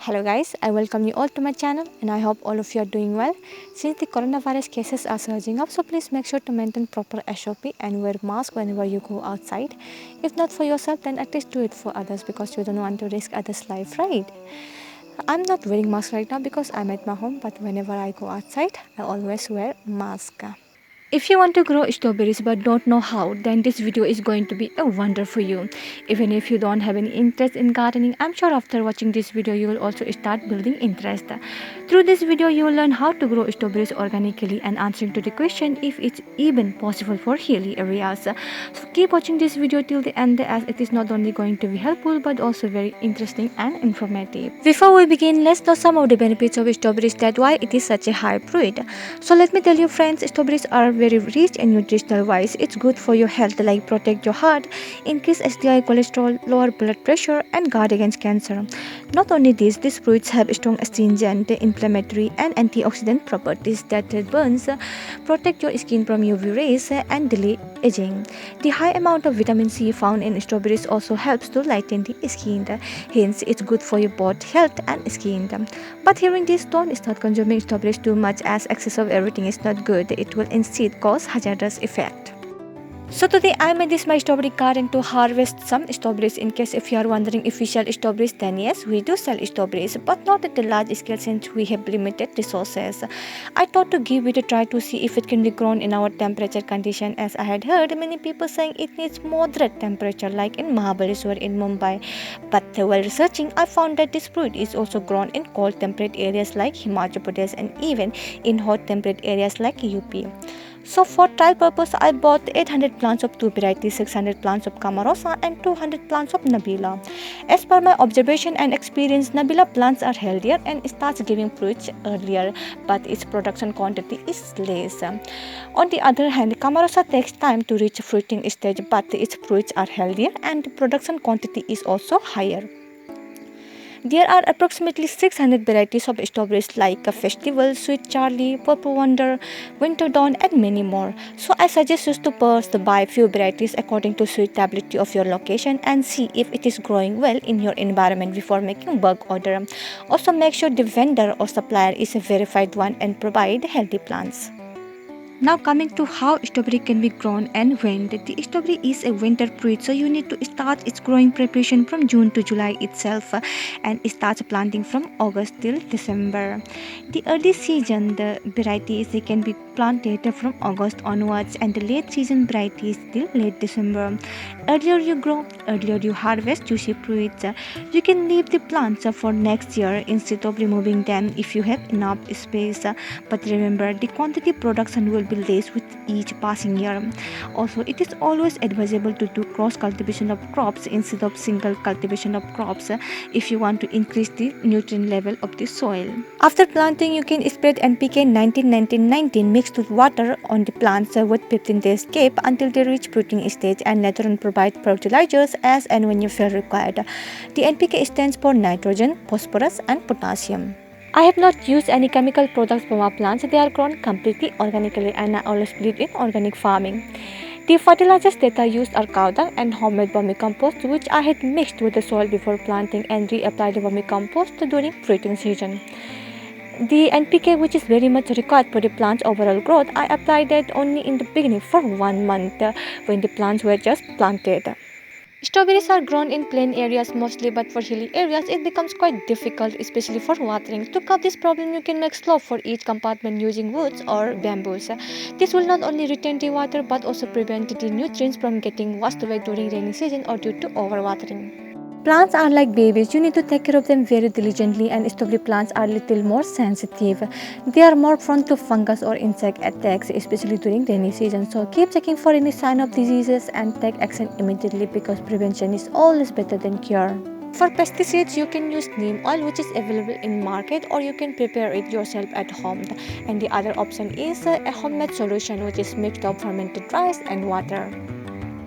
Hello guys, I welcome you all to my channel and I hope all of you are doing well. Since the coronavirus cases are surging up, so please make sure to maintain proper SOP and wear mask whenever you go outside. If not for yourself, then at least do it for others because you don't want to risk others' life, right? I'm not wearing mask right now because I'm at my home, but whenever I go outside, I always wear mask. If you want to grow strawberries but don't know how, then this video is going to be a wonder for you. Even if you don't have any interest in gardening, I'm sure after watching this video you will also start building interest. Through this video you will learn how to grow strawberries organically and answering to the question if it's even possible for hilly areas. So keep watching this video till the end as it is not only going to be helpful but also very interesting and informative. Before we begin, let's know some of the benefits of strawberries, that why it is such a hybrid. So let me tell you friends, strawberries are very rich and nutritional wise. It's good for your health, like protect your heart, increase HDI cholesterol, lower blood pressure and guard against cancer. Not only this, these fruits have strong astringent, inflammatory and antioxidant properties that burns, protect your skin from UV rays and delay aging. The high amount of vitamin C found in strawberries also helps to lighten the skin. Hence, it's good for your both health and skin. But hearing this, don't start consuming strawberries too much as excess of everything is not good. It will instead cause hazardous effect. So today I made this my strawberry garden to harvest some strawberries. In case if you are wondering if we sell strawberries, then yes, we do sell strawberries, but not at a large scale since we have limited resources. I thought to give it a try to see if it can be grown in our temperature condition, as I had heard many people saying it needs moderate temperature like in Mahabaleshwar in Mumbai. But while researching, I found that this fruit is also grown in cold temperate areas like Himachal Pradesh and even in hot temperate areas like UP. So for trial purpose, I bought 800 plants of two varieties, 600 plants of Camarosa and 200 plants of Nabila. As per my observation and experience, Nabila plants are healthier and starts giving fruits earlier, but its production quantity is less. On the other hand, Camarosa takes time to reach fruiting stage, but its fruits are healthier and the production quantity is also higher. There are approximately 600 varieties of strawberries like Festival, Sweet Charlie, Purple Wonder, Winter Dawn and many more. So I suggest you to first buy few varieties according to suitability of your location and see if it is growing well in your environment before making bulk order. Also make sure the vendor or supplier is a verified one and provide healthy plants. Now coming to how strawberry can be grown and when. The strawberry is a winter fruit, so you need to start its growing preparation from June to July itself and start planting from August till December. The early season the varieties they can be planted from August onwards and the late season varieties till late December. Earlier you grow, earlier you harvest juicy fruits. You can leave the plants for next year instead of removing them if you have enough space. But remember, the quantity production will be less with each passing year. Also, it is always advisable to do cross cultivation of crops instead of single cultivation of crops if you want to increase the nutrient level of the soil. After planting, you can spread NPK 19-19-19 mixed with water on the plants with 15 days gap until they reach fruiting stage, and later on provide fertilizers as and when you feel required. The NPK stands for nitrogen, phosphorus and potassium. I have not used any chemical products for my plants. They are grown completely organically and I always believe in organic farming. The fertilizers that I used are cow dung and homemade vermicompost, which I had mixed with the soil before planting and reapplied the vermicompost during fruiting season. The NPK, which is very much required for the plant's overall growth, I applied it only in the beginning for 1 month when the plants were just planted. Strawberries are grown in plain areas mostly, but for hilly areas it becomes quite difficult, especially for watering. To curb this problem, you can make slope for each compartment using woods or bamboos. This will not only retain the water but also prevent the nutrients from getting washed away during rainy season or due to overwatering. Plants are like babies. You need to take care of them very diligently, and strawberry plants are little more sensitive. They are more prone to fungus or insect attacks, especially during rainy season. So keep checking for any sign of diseases and take action immediately because prevention is always better than cure. For pesticides, you can use neem oil, which is available in market, or you can prepare it yourself at home. And the other option is a homemade solution, which is mixed of fermented rice and water.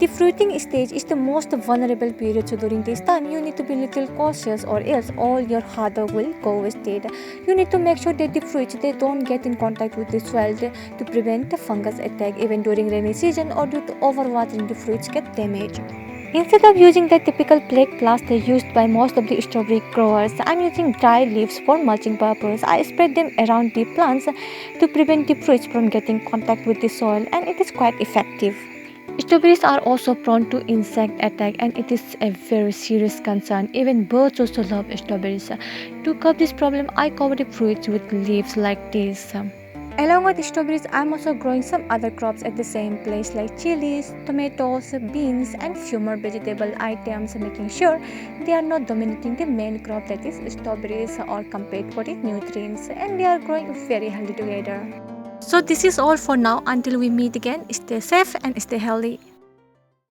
The fruiting stage is the most vulnerable period, so during this time you need to be little cautious or else all your hard work will go wasted. You need to make sure that the fruits they don't get in contact with the soil to prevent the fungus attack. Even during rainy season or due to overwatering, the fruits get damaged. Instead of using the typical plague plaster used by most of the strawberry growers, I'm using dry leaves for mulching purpose. I spread them around the plants to prevent the fruits from getting contact with the soil, and it is quite effective. Strawberries are also prone to insect attack, and it is a very serious concern. Even birds also love strawberries. To curb this problem, I cover the fruits with leaves like this. Along with strawberries, I'm also growing some other crops at the same place like chilies, tomatoes, beans, and few more vegetable items, making sure they are not dominating the main crop, that is strawberries, or compete for the nutrients, and they are growing very healthy together. So this is all for now. Until we meet again, stay safe and stay healthy.